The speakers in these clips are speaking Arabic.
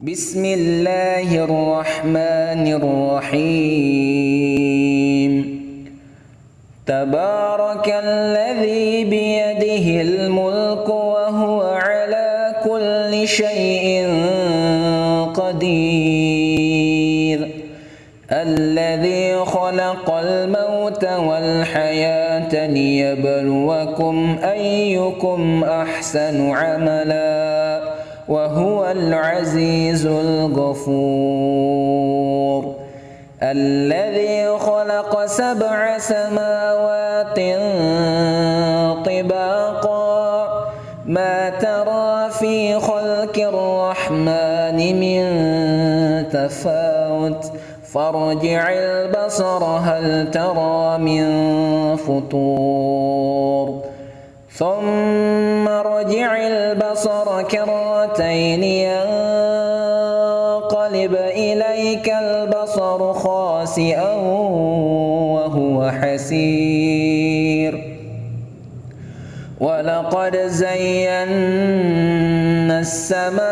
بسم الله الرحمن الرحيم. تبارك الذي بيده الملك وهو على كل شيء قدير. الذي خلق الموت والحياة ليبلوكم أيكم أحسن عملا وهو العزيز الغفور. الذي خلق 7 سماوات طباقا ما ترى في خلق الرحمن من تفاوت فارجع البصر هل ترى من فطور ثم ارجع البصر كرتين ينقلب إليك البصر خاسئا وهو حسير. ولقد زينا السماء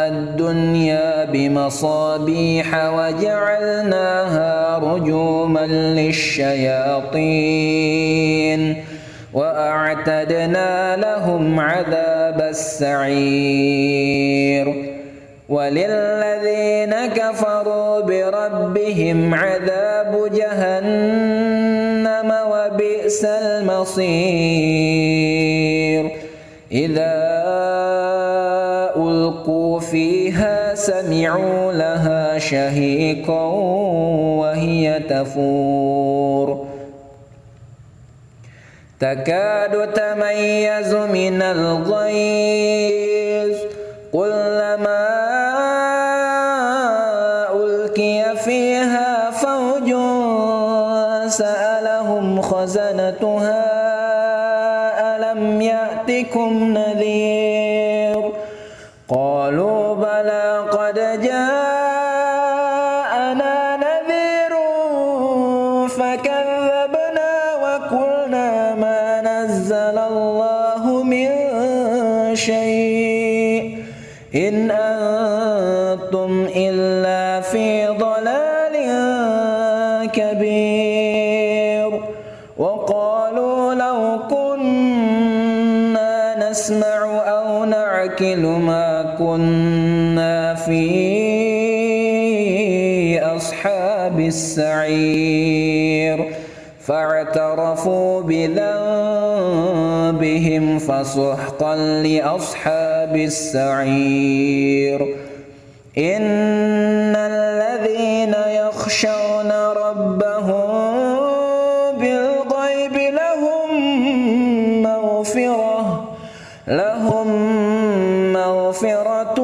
الدنيا بمصابيح وجعلناها رجوما للشياطين وأعتدنا لهم عذاب السعير. وللذين كفروا بربهم عذاب جهنم وبئس المصير. إذا ألقوا فيها سمعوا لها شهيقا وهي تفور تكاد تميز من الغيظ كلما ألقي فيها فوج سألهم خزنتها ألم يأتكم نذير قالوا بلى قد جاءنا نذير فكذبنا وقلنا ما نزل الله من شيء إن أنتم إلا في ضلال كبير. وقالوا لو كنا نسمع أو نعقل ما كنا في أصحاب السعير فاعترفوا بذنبهم فسحقا لأصحاب السعير. إن الذين يخشون ربهم بالغيب لهم مغفرة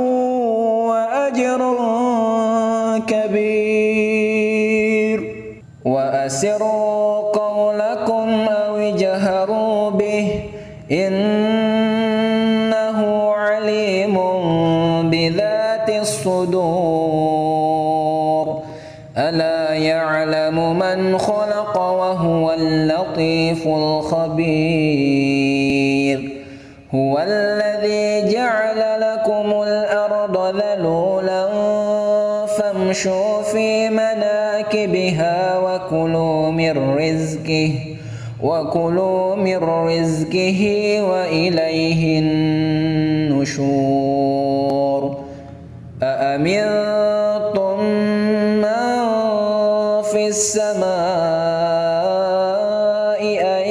وأجر كبير. وأسروا قولكم أو اجهروا به إنه عليم بذات الصدور. ألا يعلم من خلق وهو اللطيف الخبير. هو الذي جعل لكم الأرض ذلولا فامشوا في مناكبها وكلوا من رزقه وإليه النشور. أأمنتم من في السماء أن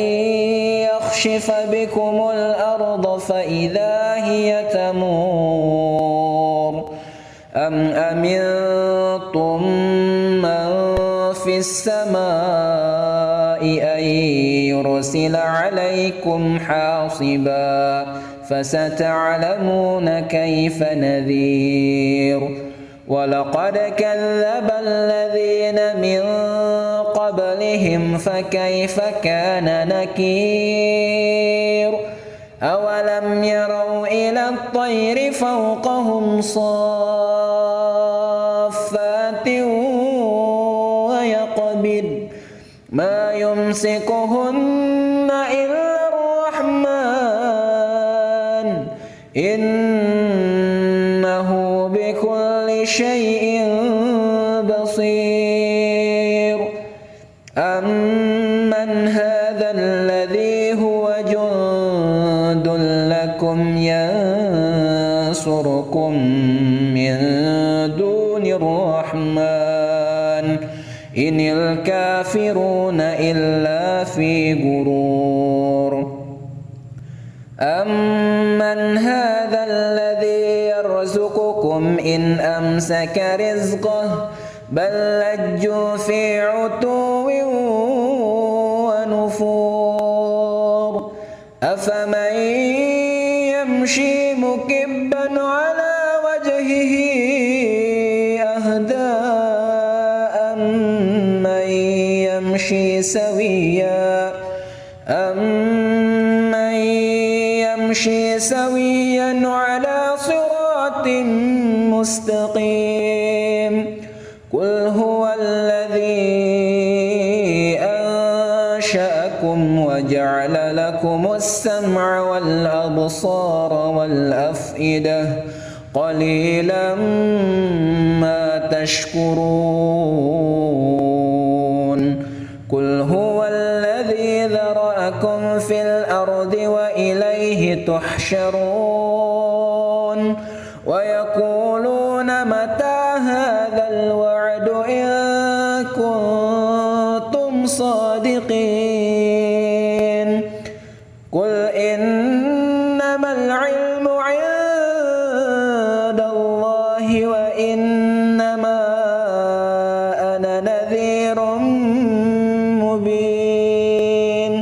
يخشف بكم الأرض فإذا هي تمور أم أمنتم من في السماء أن يرسل عليكم حاصبا فستعلمون كيف نذير. ولقد كذب الذين من قبلهم فكيف كان نكير. أولم يروا إلى الطير فوقهم صافات ويقبض ما يمسكهن إلا الرحمن إنه شيء بصير أمن هذا الذي هو جند لكم ينصركم من دون الرحمن إن الكافرون إلا في غرور أمن هذا الذي يرزقكم إن أمسك رزقه بل لجوا في عتو ونفور أفمن يمشي مكبا على وجهه أهدى أمن يمشي سويا على صراط مستقيم قل هو الذي أنشأكم وجعل لكم السمع والأبصار والأفئدة قليلا ما تشكرون قل هو الذي ذرأكم في الأرض وإليه تحشرون ويقولون متى هذا الوعد إن كنتم صادقين قل إنما العلم عند الله وإنما أنا نذير مبين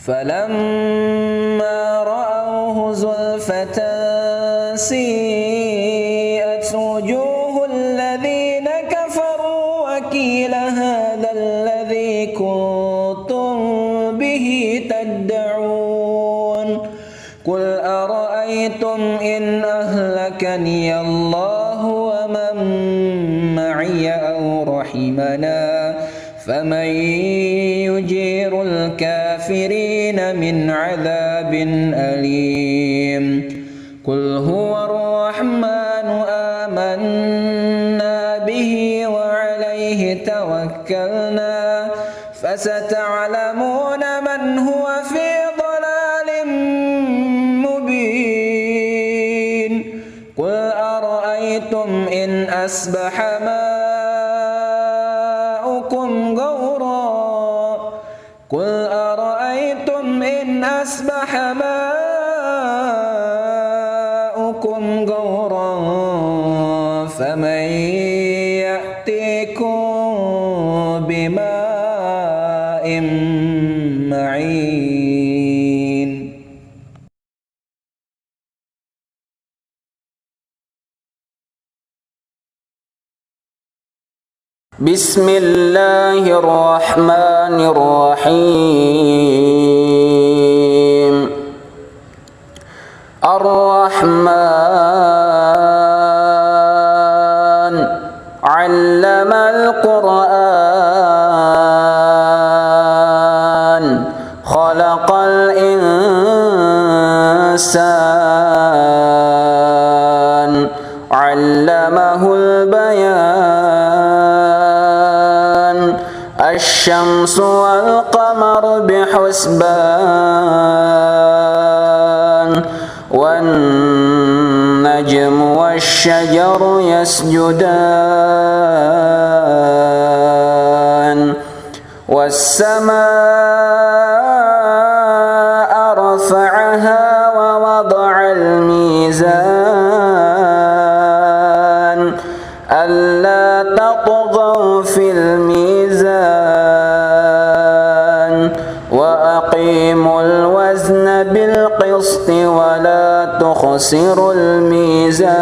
فلما رأوه زلفة سيئت وجوه الذين كفروا وقيل هذا الذي كنتم به تدعون قل أرأيتم إن أهلكني الله ومن معي أو رحمنا فمن يجير الكافرين من عذاب أليم قل هو الرحمن آمنا به وعليه توكلنا فستعلمون من هو في ضلال مبين قل أرأيتم إن أصبح ماؤكم غورا قل أرأيتم إن أصبح ماؤكم غورا فمن يأتيكم بماء معين بسم الله الرحمن الرحيم الرحمن علم القرآن خلق الإنسان علمه البيان الشمس والقمر بحسبان والنجم والشجر يسجدان والسماء رفعها ووضع الميزان ألا تطغوا في الميزان وأقيموا الوزن بالقسط ولا تخسروا الميزان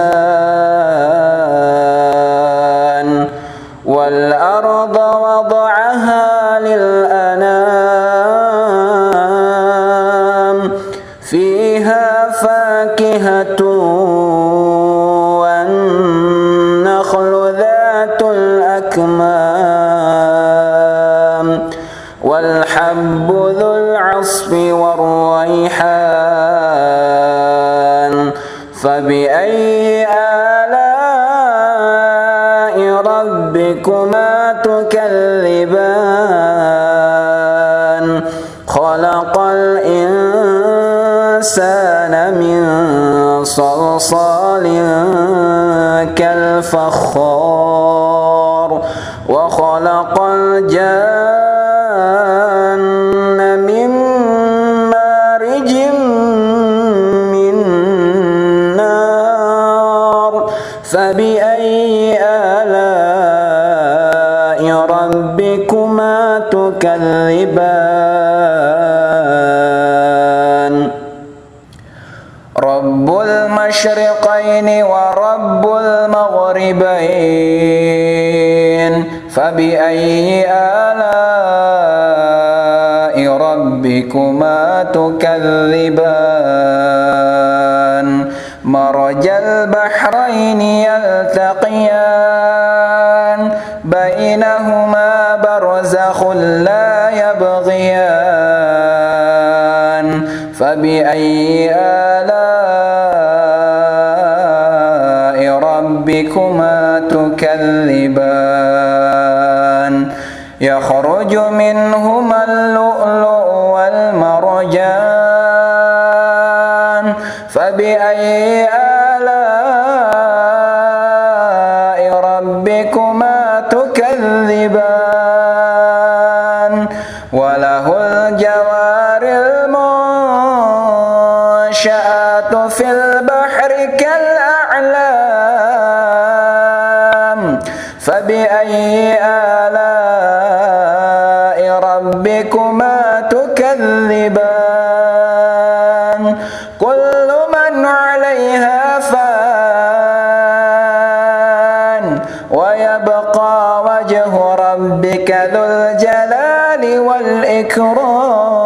والأرض وضعها للأنام فيها فاكهة والنخل ذات الأكمام والحب ذو العصف والريحان فبأي آلاء ربكما تكذبان خلق الإنسان من صلصال كالفخار وخلق الجن من مارج من نار فبأي آلاء ربكما تكذبان رب المشرقين ورب المغربين فبأي آلاء ربكما تكذبان مرج البحرين يلتقيان بينهما برزخ لا يبغيان فبأي آلاء ربكما تكذبان يخرج منهما اللؤلؤ والمرجان فبأي آلاء ربكما تكذبان وله الجوار المنشآت في البحر كالأعلام فبأي آلاء ربكما تكذبان كل من عليها فان ويبقى وجه ربك ذو الجلال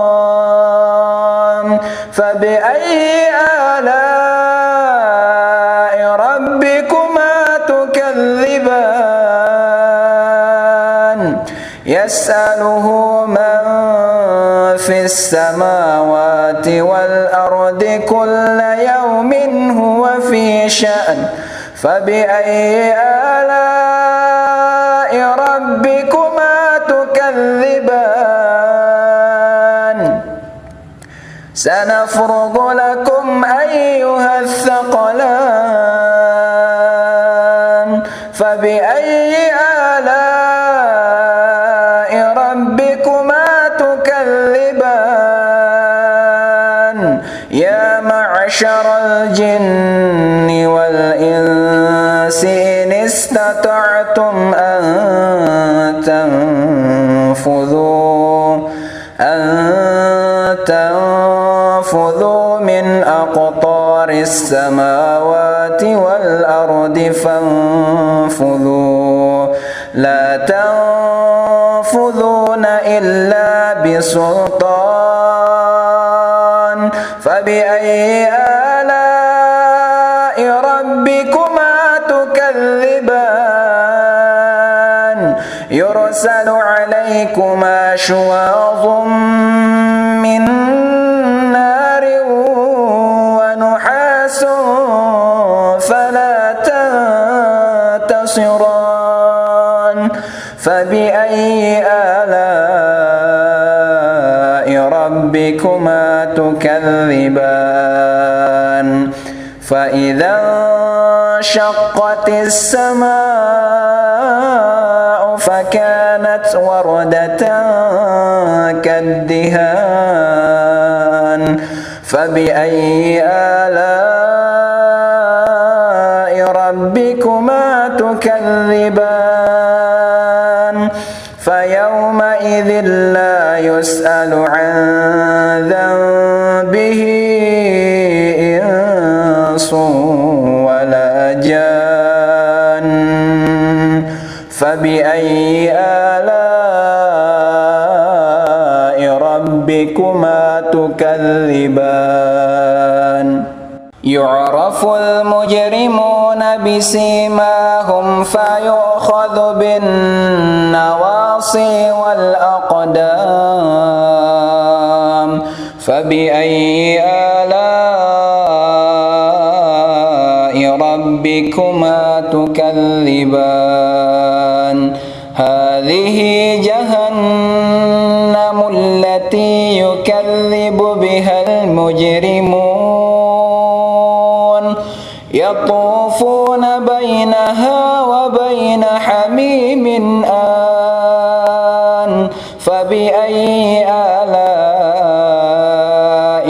والإكرام فبأي آلاء ربكما تكذبان يسأله من في السماوات والأرض كل يوم هو في شأن فبأي آلاء ربكما تكذبان سنفرغ لكم أيها الثقلان فبأي آلاء ربكما تكذبان يا معشر الجن والإنس إن استطعتم أن تنفذوا من أقطار السماوات والأرض فانفذوا لا تنفذون إلا بسلطان فبأي آلاء ربكما تكذبان يرسل عليكما شواظ من نار ونحاس فلا تنتصران فبأي آلاء ربكما تكذبان فإذا انشقت السماء فكانت وردة كالدهان فبأي آلاء ربكما تكذبان فيومئذ لا يسأل عن ذنبه إنس ولا جان فبأي آلاء ربكما تكذبان يعرف المجرمون بسيماهم فيؤخذ بالنواصي والأقدام فبأي آلاء تكذبان هذه جهنم التي يكذب بها المجرمون يطوفون بينها وبين حميم آن فبأي آلاء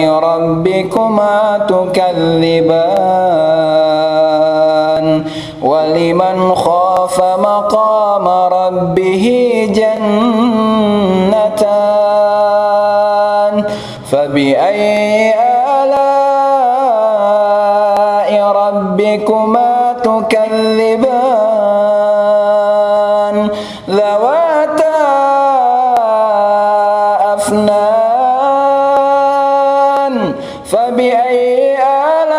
ربكما تكذبان ولمن خاف مقام ربه جنتان فبأي آلاء ربكما تكذبان ذواتا أفنان فبأي آلاء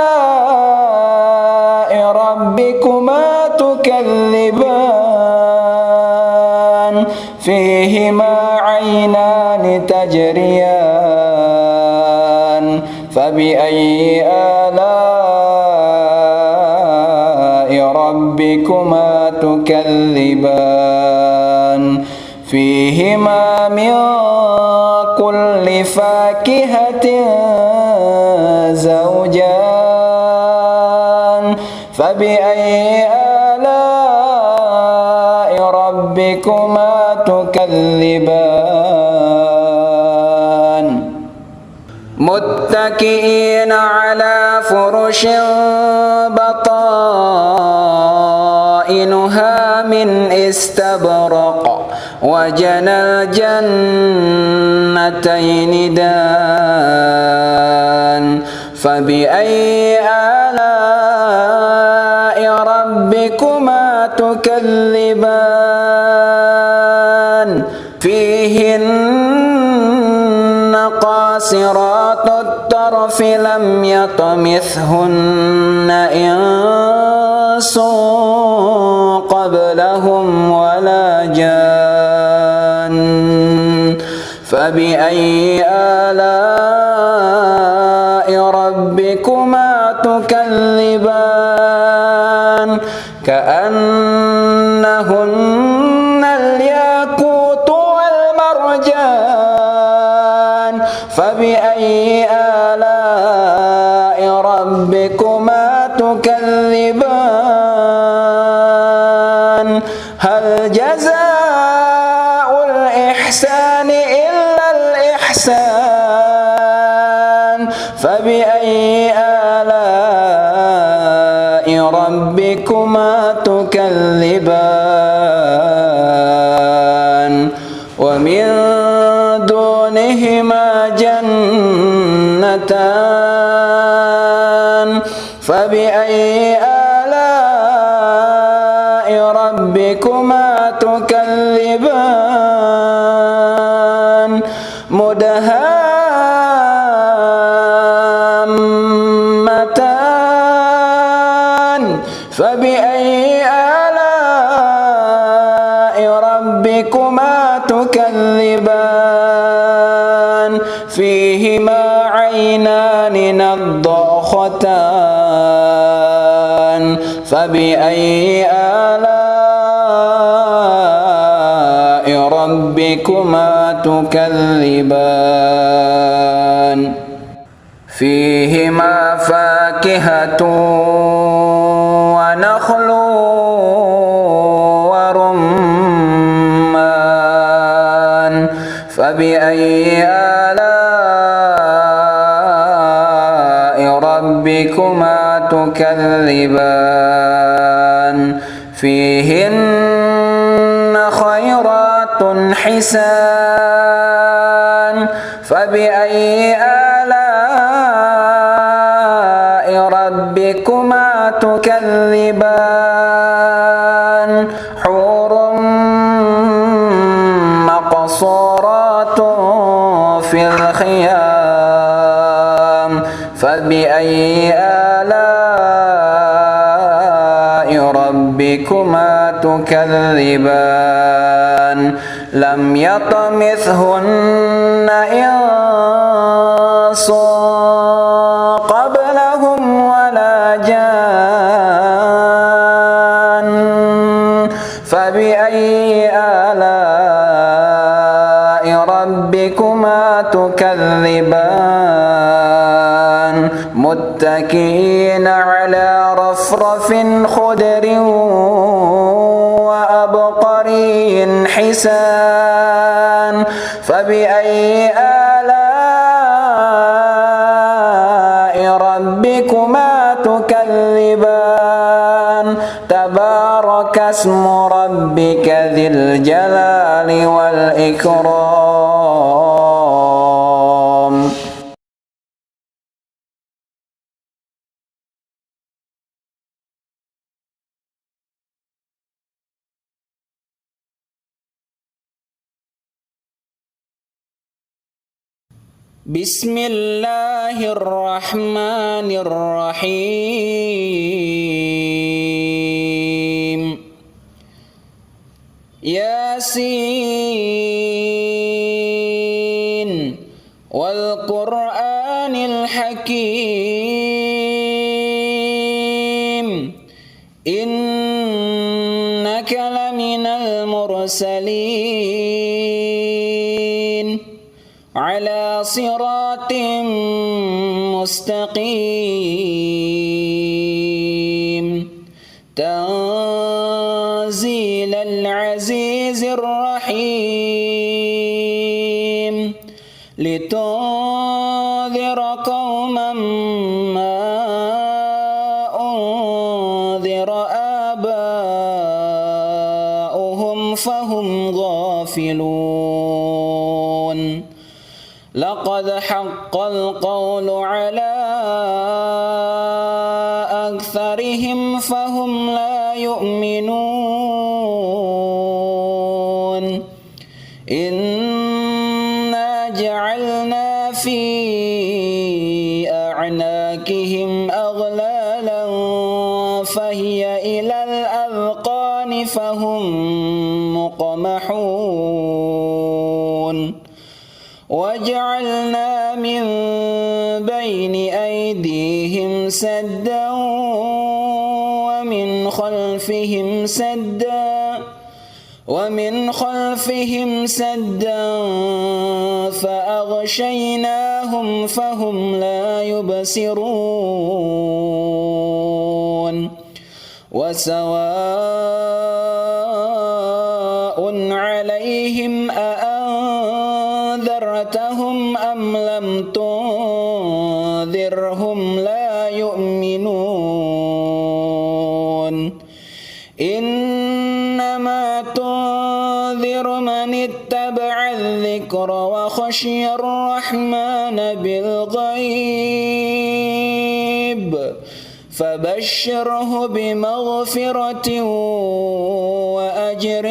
ربكما تكذبان فيهما عينان تجريان فبأي آلاء ربكما تكذبان فيهما من كل فاكهة زوجان فبأي آلاء ربكما تكذبان متكئين على فرش بطائنها من استبرق وجنى الجنتين دان فبأي آلاء ربكما تكذبان فيهن قاصرات الطرف لم يطمثهن إنس قبلهم ولا جان فبأي آلاء ربكما تكذبان كأنهن الياقوت والمرجان فبأي آلاء ربكما تكذبان هل جزاء الإحسان إلا الإحسان فبأي آلاء ربكما تكذبان ومن دونهما جنتان فبأي آلاء ربكما تكذبان مدهامتان فبأي آلاء ربكما تكذبان فيهما عينان نضاختان فبأي آلاء ربكما تكذبان فيهما فاكهة ونخل ورمان فبأي آلاء ربكما تكذبان فيهن خيرات حسان فبأي آلاء ربكما تكذبان حور مقصورات في الخيام فبأي آلاء ربكما تكذبان لم يطمثهن إنس قبلهم ولا جان ربكما تكذبان متكئين على رفرف خضر وأبقري حسان فبأي آلاء ربكما تكذبان تبارك اسم ربك ذي الجلال والإكرام. بسم الله الرحمن الرحيم ياسين والقرآن الحكيم إنك لمن المرسلين على صراط مستقيم تنزيل العزيز الرحيم لتنذر قوما ما أنذر آباؤهم فهم غافلون لقد حق القول على أكثرهم فهم لا يؤمنون إنا جعلنا في أعناقهم أغلالا فهي إلى الأذقان فهم مقمحون وجعلنا من بين أيديهم سدا ومن خلفهم سدا فأغشيناهم فهم لا يبصرون وسواء عليهم أأنذرتهم أم لم تنذرهم لا يؤمنون إنما تنذر من اتبع الذكر وخشي الرحمن بالغيب فبشره بمغفرة وأجر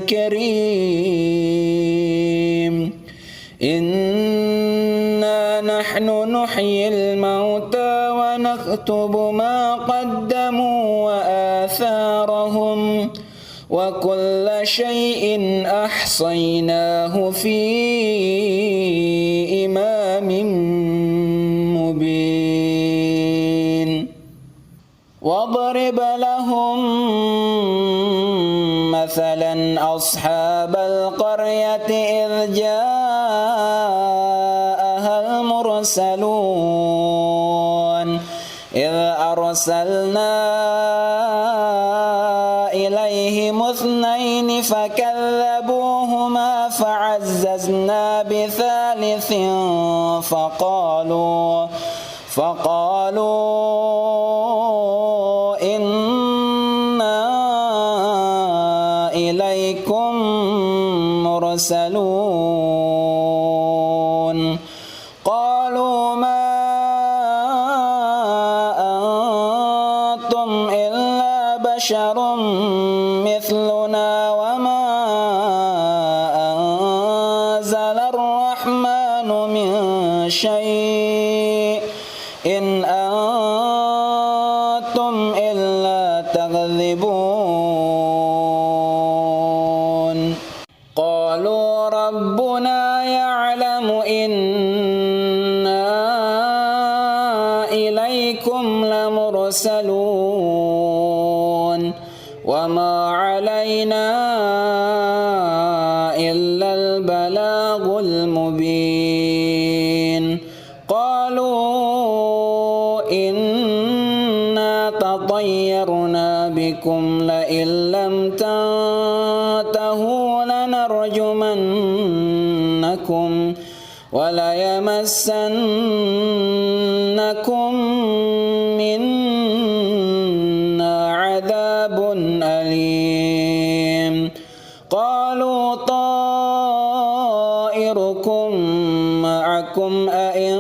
كريم إنا نحن نحيي الموتى ونكتب ما قدموا وآثارهم وكل شيء أحصيناه في إمام مبين واضرب لهم مثلا أصحاب القرية إذ جاءها المرسلون إذ أرسلنا إليهم اثنين فكذبوهما فعززنا بثالث فقالوا إنا إليكم مرسلون قالوا ما أنتم إلا بشر مثلنا وما أنزل الرحمن من شيء إن أنتم إلا تكذبون قالوا ربنا يعلم إنا إليكم لمرسلون وما علينا إلا البلاغ البلاغ المبين قالوا إنا تطيرنا بكم لئن لم تنتهوا لنرجمنكم وليمسنكم منا عذاب أليم قالوا طائركم معكم أئن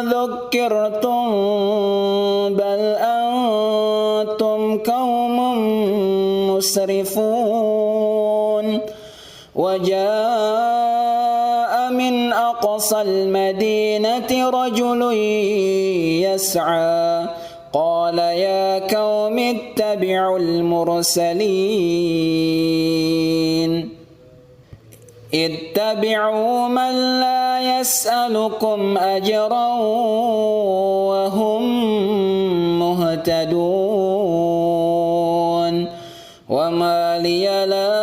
ذكرتم بل أنتم قوم مسرفون وجاء من أقصى المدينة رجل يسعى قال يا قوم اتبعوا المرسلين اتبعوا من لا يسألكم أجرا وهم مهتدون وما لي لا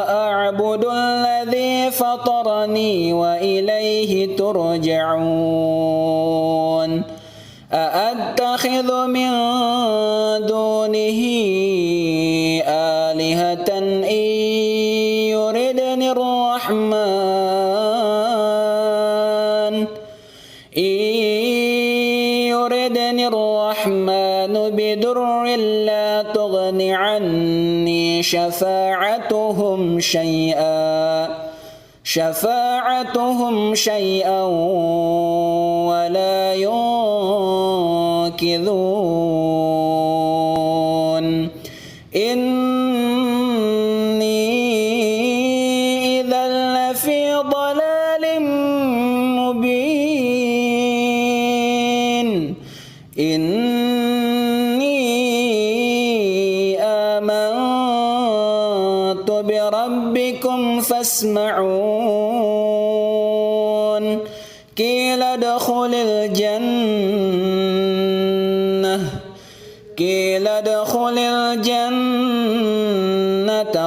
أعبد الذي فطرني وإليه ترجعون أأتخذ من دونه آلهة إن يردني الرحمن بضر لا تغن عني شفاعتهم شيئا ولا ينقذون إني إذا لفي ضلال مبين إني آمنت بربكم فاسمعون قيل ادخل الجنة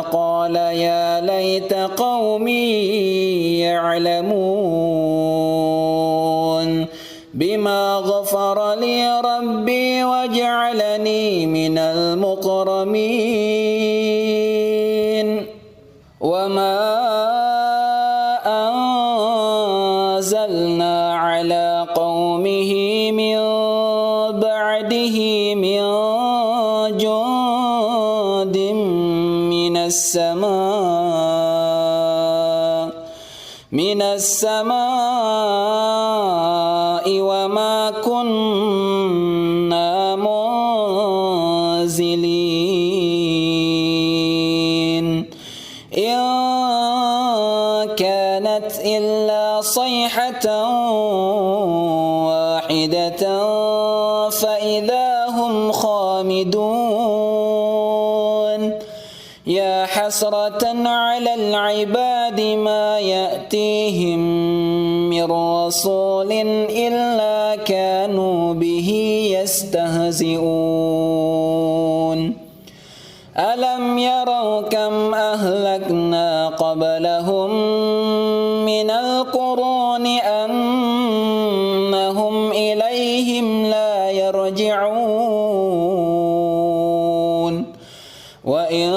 قال يا ليت قومي يعلمون بما غفر لي ربي وجعلني من المكرمين وما أنزلنا على قومه من بعده من جند من السماء وما كنا منزلين إن كانت إلا صيحة واحدة فإذا هم خامدون يا حسرة على العباد ما يأتيهم من رسول إلا كانوا به يستهزئون ألم يروا كم أهلكنا قبلهم من القرون أنهم إليهم لا يرجعون وإن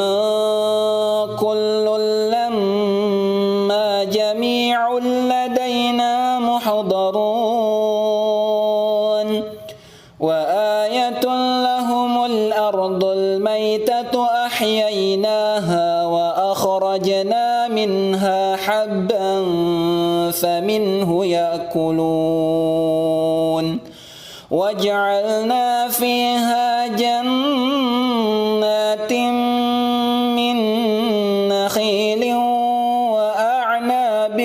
كل لما جميع لدينا محضرون وآية لهم الأرض الميتة أحييناها وأخرجنا منها حبا فمنه يأكلون وجعلنا فيها جنات من نخيل وأعناب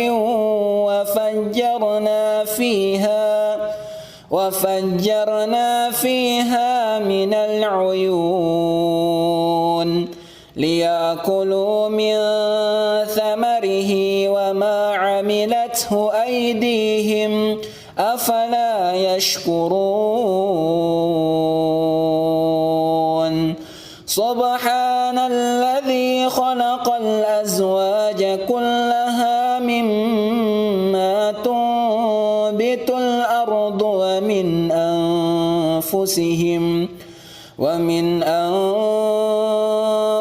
وفجرنا فيها من العيون ليأكلوا من ثمره وما عملته أيديهم أفلا يشكرون سبحان الذي خلق الأزواج الأزواج كلها مما تنبت الأرض ومن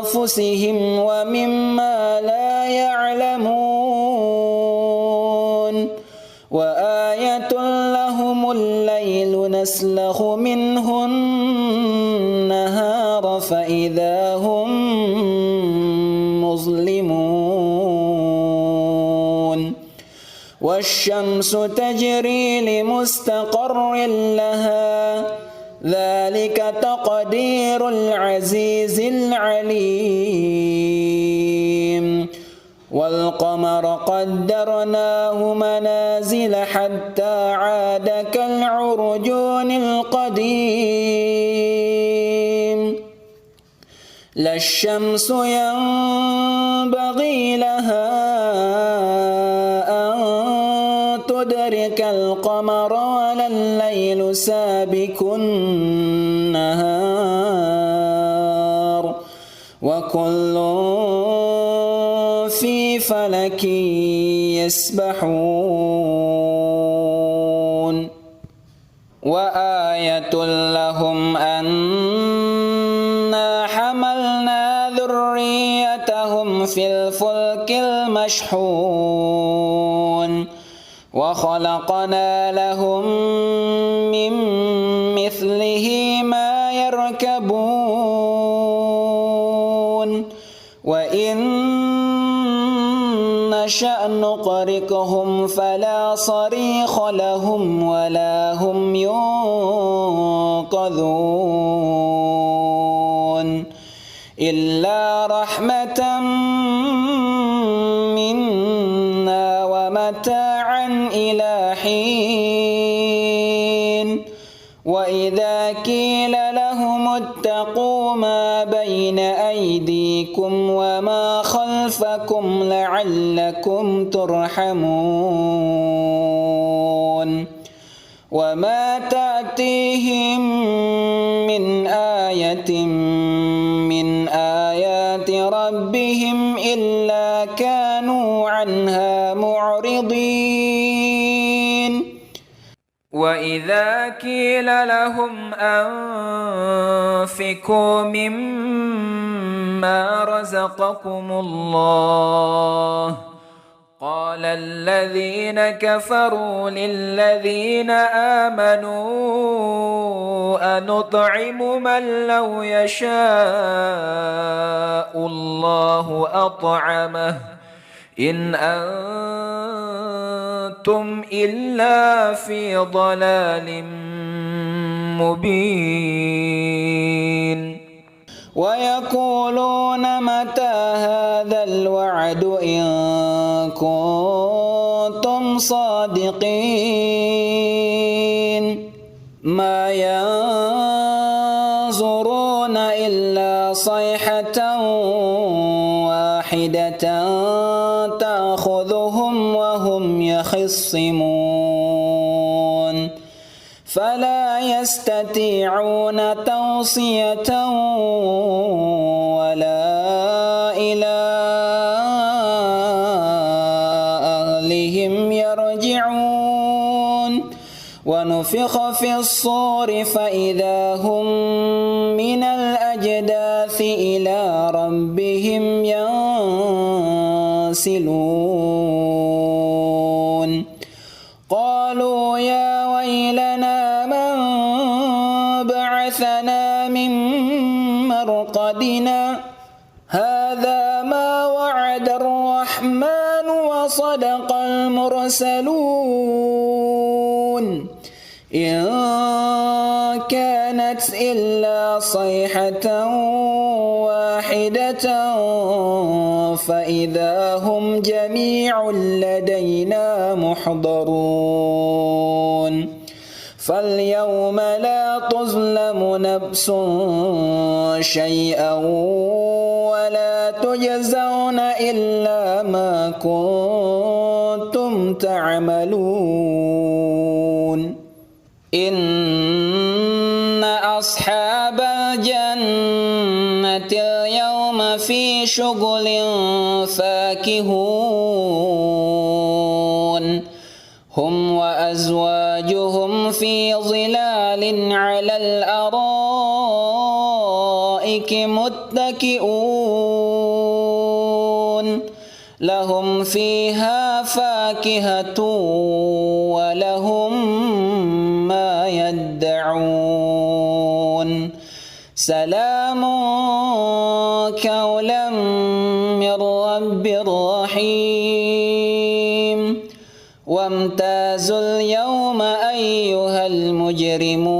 أنفسهم ومما لا يعلمون وآية لهم الليل نسلخ منه النهار فإذا هم مظلمون والشمس تجري لمستقر لها ذلك تقدير العزيز العليم والقمر قدرناه منازل حتى عاد كالعرجون القديم لا الشمس ينبغي لها أن تدرك القمر ولا الليل سابق النهار وكل في فلك يسبحون وآية لهم أنا حملنا ذريتهم في الفلك المشحون وخلقنا لهم من مثله ما يركبون وإن نشأ نغرقهم فلا صريخ لهم ولا هم ينقذون إلا رحمة منا ومتاعا إلى حين وإذا قيل لهم اتقوا ما بين أيديكم وما خلفكم لعلكم ترحمون وما تأتيهم من آية من آيات ربهم إلا كانوا عنها معرضين وإذا قيل لهم أنفقوا مما رزقكم الله قال الذين كفروا للذين آمنوا أنطعم من لو يشاء الله أطعمه إن أنتم إلا في ضلال مبين ويقولون متى هذا الوعد إن كنتم صادقين ما ينظرون إلا صيحة واحدة تأخذهم وهم يخصمون فلا يستطيعون توصية ولا إلى أهلهم يرجعون ونفخ في الصور فإذا هم من الأجداث إلى ربهم ينسلون قالوا يا ويلنا من بعثنا من مرقدنا هذا ما وعد الرحمن وصدق المرسلون إن كانت إلا صيحة واحدة فإذا هم جميع لدينا محضرون فاليوم لا تظلم نفس شيئا ولا تجزون إلا ما كنتم تعملون إن أصحاب الجنة اليوم في شغل فاكهون فاكهون هم وأزواجهم في ظلال على الأرائك متكئون لهم فيها فاكهة ولهم ما يدعون سلام قولا من رب رحيم وامتازوا اليوم أيها المجرمون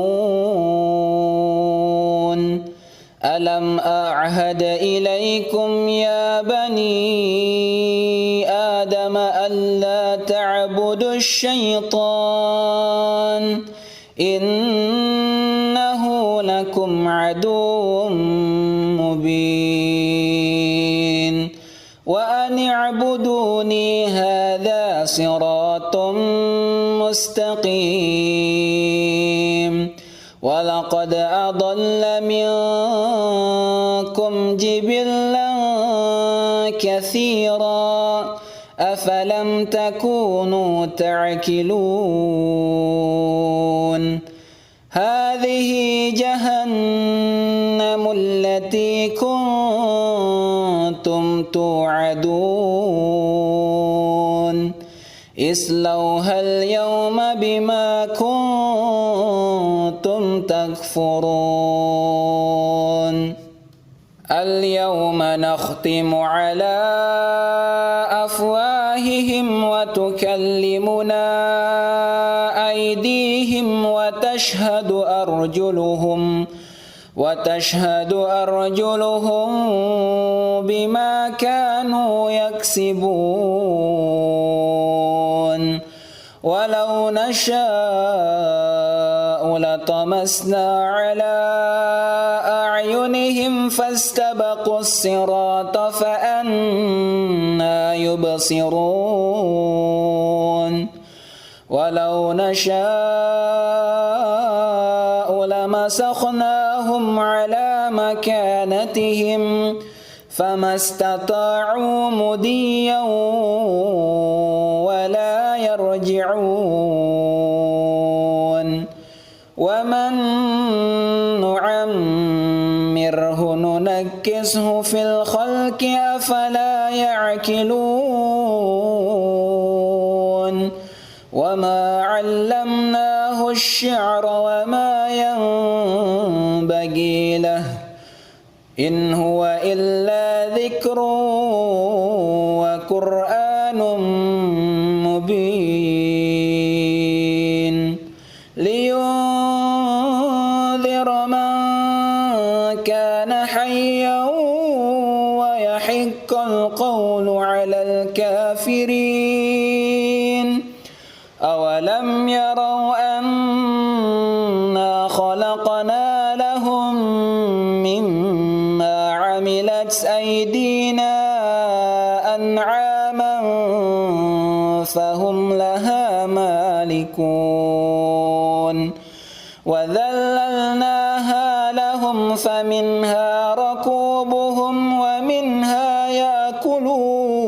ألم أعهد إليكم يا بني آدم ألا تعبدوا الشيطان إنه لكم عدو مبين وأن اعبدوني هذا صراط مستقيم ولقد أضل منكم جبلا كثيرا أفلم تكونوا تعقلون هذه جهنم التي كنتم توعدون اصلوها اليوم بما كنتم تكفرون اليوم نختم على أفواههم وتكلمنا أيديهم وتشهد أرجلهم بما كانوا يكسبون ولو نشاء لطمسنا على أعينهم فاستبقوا الصراط فأنى يبصرون ولو نشاء لمسخناهم على مكانتهم فما استطاعوا مضيا ولا يرجعون ومن نعمره ننكسه في الخلق أفلا يعقلون وما علمناه الشعر وما ينبغي له إن هو إلا ذكر وقرآن مبين لينذر من كان حيا ويحق القول على الكافرين أولم يروا أنا خلقنا لهم مما عملت أيدينا أنعاما فهم لها مالكون وذللناها لهم فمنها ركوبهم ومنها يأكلون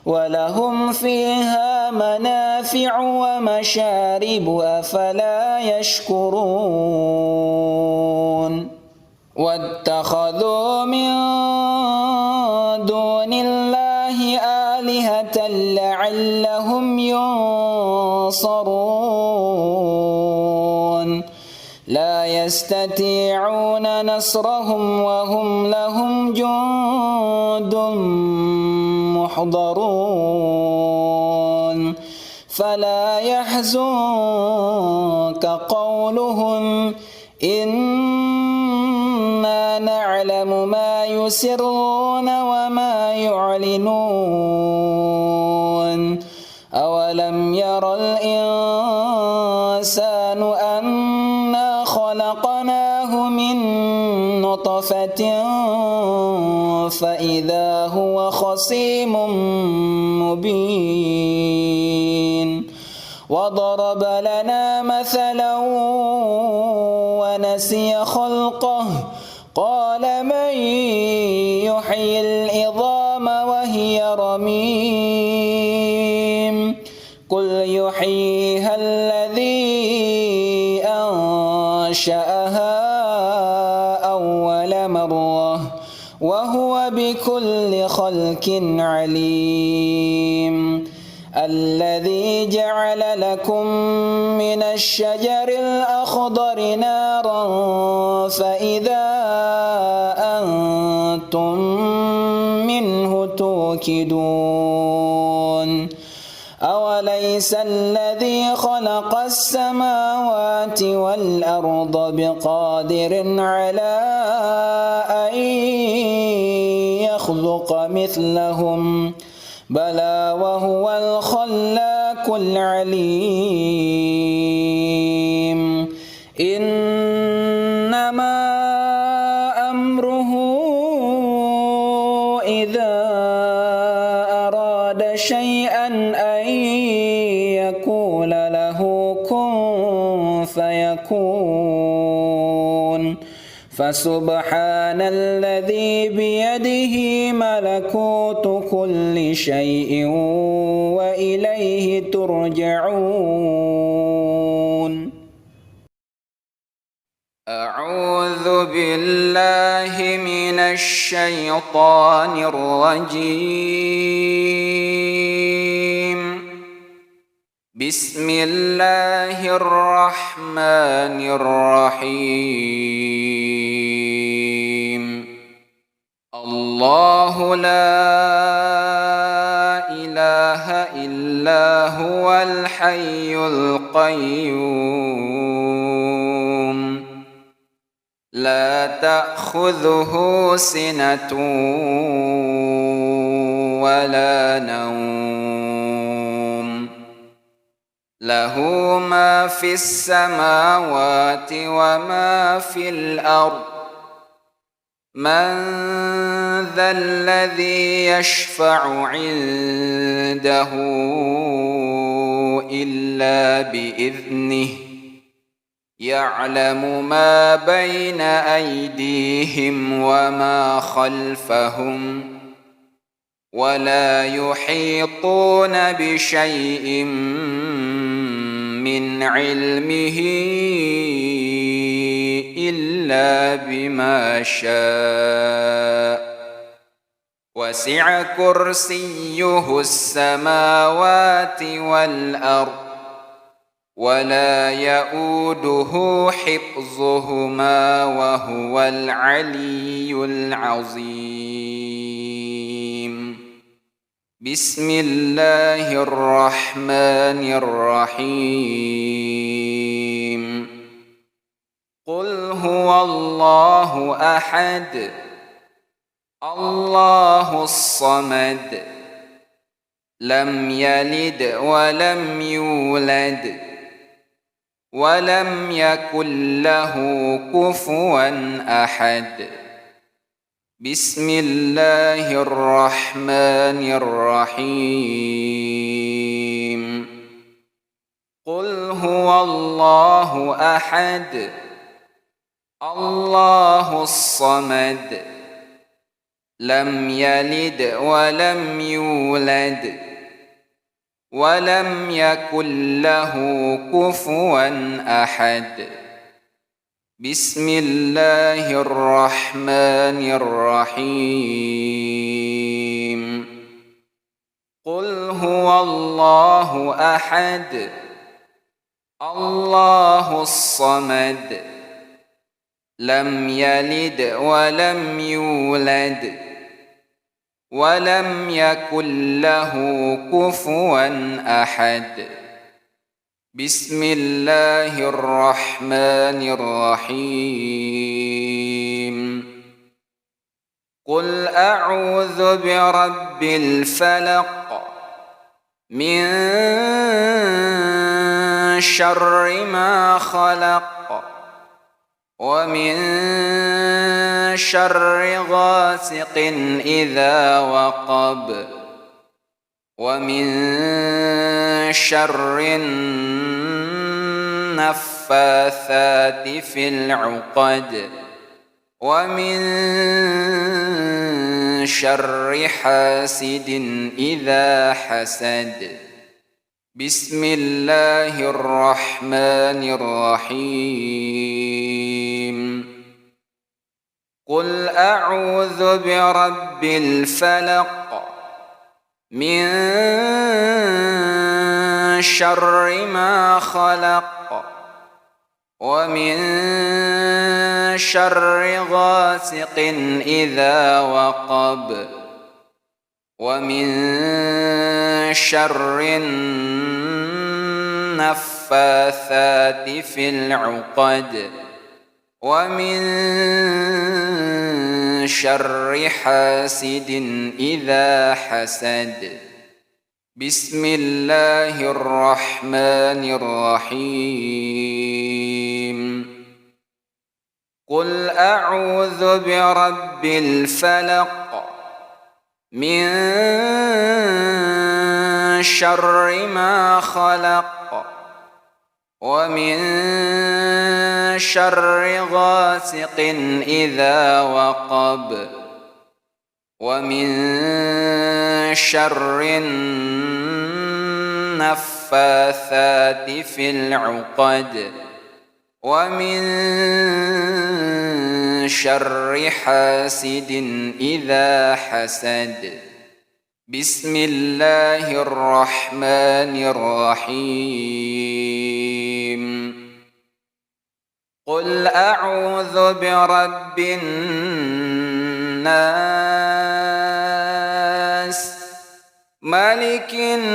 ولهم فيها منافع ومشارب أفلا يشكرون واتخذوا من دون الله آلهة لعلهم ينصرون لا يستطيعون نصرهم وهم لهم جند محضرون فلا يحزنك قولهم إنا نعلم ما يسرون وما يعلنون أولم ير الإنسان أنا خلقناه من نطفة فإذا هو خصيم مبين وضرب لنا مثلا ونسي خلقه قال من يحيي العظام وهي رميم قل يحييها الذي أنشأها أول مرة وهو بكل خلق عليم الذي جعل لكم من الشجر الأخضر نارا فإذا أنتم منه توقدون أوليس الذي خلق السماوات والأرض بقادر على أن يخلق مثلهم بلى وهو الخلاق العليم إنما أمره إذا أراد شيئا أن يقول له كن فيكون فسبحان الذي بيده ملكوت كل شيء وإليه ترجعون أعوذ بالله من الشيطان الرجيم بسم الله الرحمن الرحيم الله لا إله إلا هو الحي القيوم لا تأخذه سنة ولا نوم له ما في السماوات وما في الأرض من ذا الذي يشفع عنده إلا بإذنه يعلم ما بين أيديهم وما خلفهم ولا يحيطون بشيء من علمه إلا بما شاء وسع كرسيه السماوات والأرض ولا يؤوده حفظهما وهو العلي العظيم بسم الله الرحمن الرحيم قل هو الله أحد الله الصمد لم يلد ولم يولد ولم يكن له كفوا أحد بسم الله الرحمن الرحيم قل هو الله أحد الله الصمد لم يلد ولم يولد ولم يكن له كفوا أحد بسم الله الرحمن الرحيم قل هو الله أحد الله الصمد لم يلد ولم يولد ولم يكن له كفوا أحد بسم الله الرحمن الرحيم قل أعوذ برب الفلق من شر ما خلق ومن شر غاسق إذا وقب ومن شر النفاثات في العقد ومن شر حاسد إذا حسد بسم الله الرحمن الرحيم قل أعوذ برب الفلق من شر ما خلق ومن شر غاسق إذا وقب ومن شر النفاثات في العقد ومن شر حاسد إذا حسد بسم الله الرحمن الرحيم قل أعوذ برب الفلق من شر ما خلق ومن شر غاسق إذا وقب ومن شر النفاثات في العقد ومن شر حاسد إذا حسد بسم الله الرحمن الرحيم قل أعوذ برب الناس ملك الناس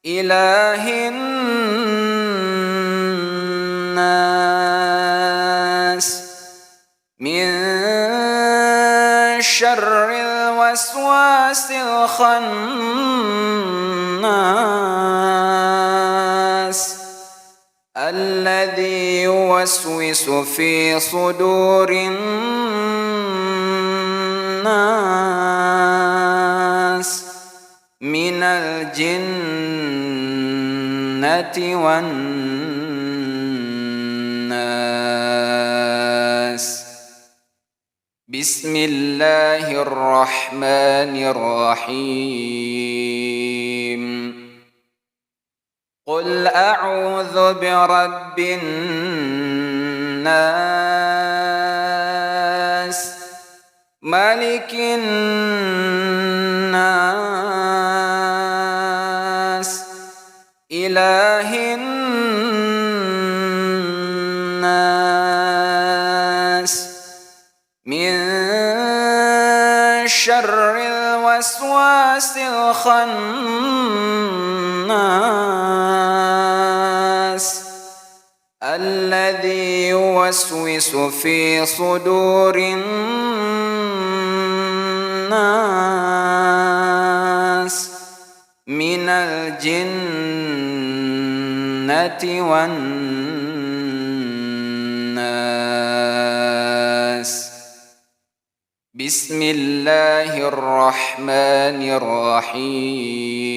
إله الناس من شر الوسواس الخناس الذي يوسوس في صدور الناس من الجنة والناس بسم الله الرحمن الرحيم قل أعوذ برب الناس ملك الناس إله الناس من شر الوسواس الخناس الذي يوسوس في صدور الناس من الجنة والناس بسم الله الرحمن الرحيم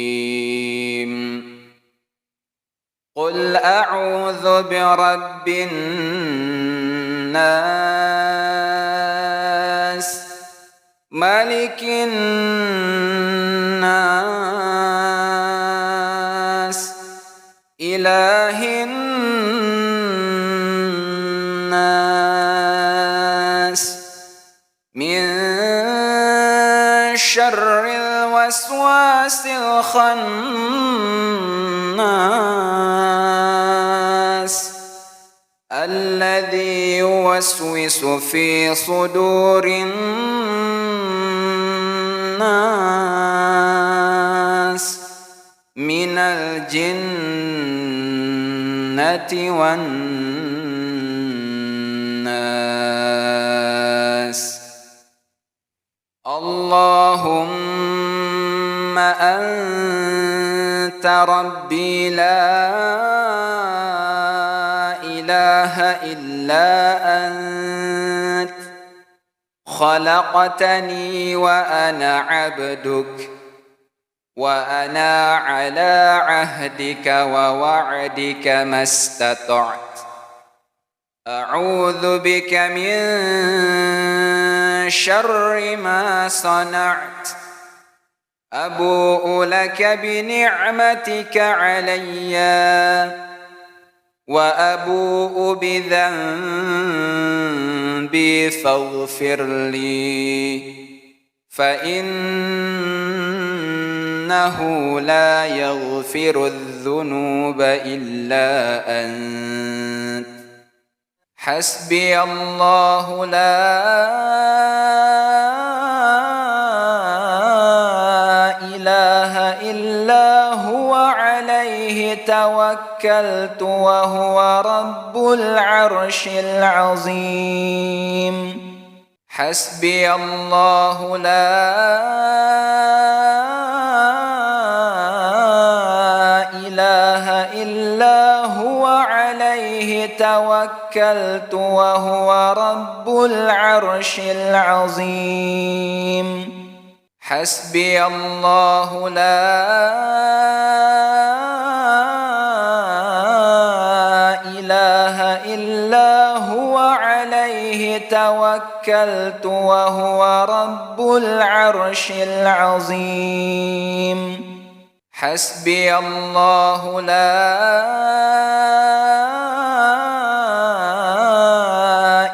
قل أعوذ برب الناس ملك الناس إله الناس من شر الوسواس الخناس الذي يوسوس في صدور الناس من الجنة والناس اللهم أنت ربي لا إله إلا أنت خلقتني وأنا عبدك وأنا على عهدك ووعدك ما استطعت أعوذ بك من شر ما صنعت أبوء لك بنعمتك علي وأبوء بذنبي فاغفر لي فإنه لا يغفر الذنوب إلا أنت حسبي الله لا إله إلا هو عليه توكلت وهو رب العرش العظيم حسبي الله لا إله إلا هو عليه توكلت وهو رب العرش العظيم حسبي الله لا إله إلا هو عليه توكلت وهو رب العرش العظيم حسبي الله لا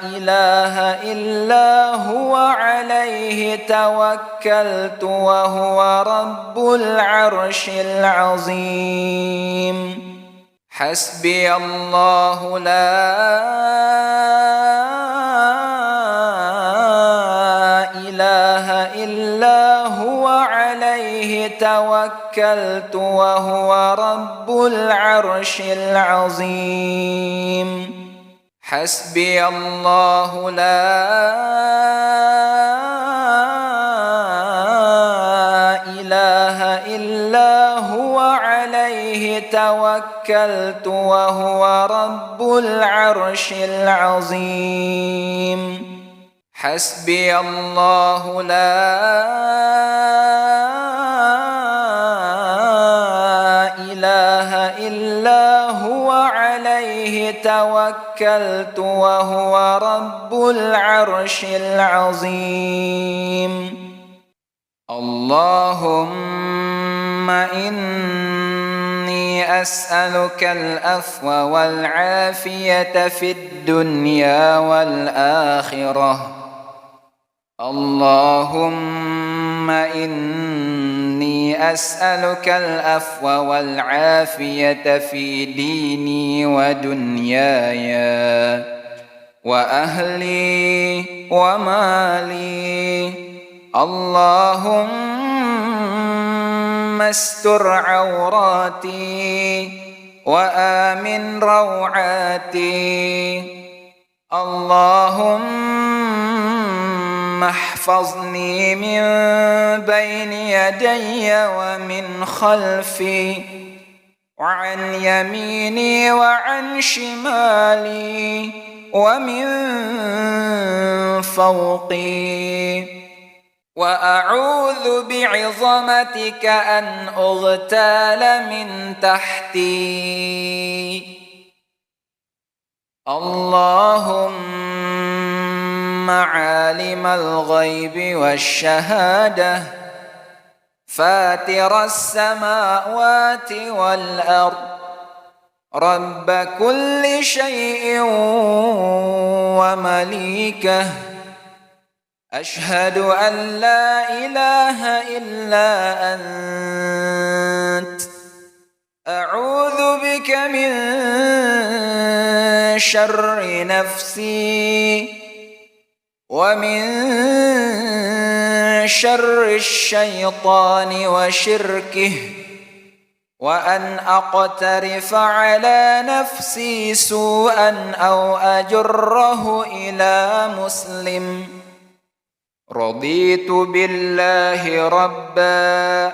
إله إلا هو عليه توكلت وهو رب العرش العظيم حسبي الله لا إله إلا هو عليه توكلت وهو رب العرش العظيم حسبي الله لا إله إلا هو عليه توكلت وهو رب العرش العظيم حسبي الله لا إله إلا هو عليه توكلت وهو رب العرش العظيم اللهم إني أسألك العفو والعافية في الدنيا والآخرة اللهم إني أسألك العفو والعافية في ديني ودنياي وأهلي ومالي اللهم استر عوراتي وآمن روعاتي اللهم احفظني من بين يدي ومن خلفي وعن يميني وعن شمالي ومن فوقي وأعوذ بعظمتك أن أغتال من تحتي اللهم عالم الغيب والشهادة فاتر السماوات والأرض رب كل شيء ومليكه أشهد أن لا إله إلا أنت أعوذ بك من شر نفسي ومن شر الشيطان وشركه وأن أقترف على نفسي سوءا أو أجره إلى مسلم رضيت بالله ربا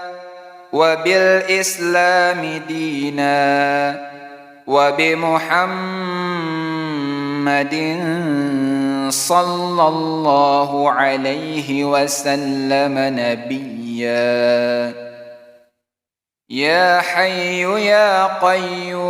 وبالإسلام دينا وبمحمد صلى الله عليه وسلم نبيا يا حي يا قيوم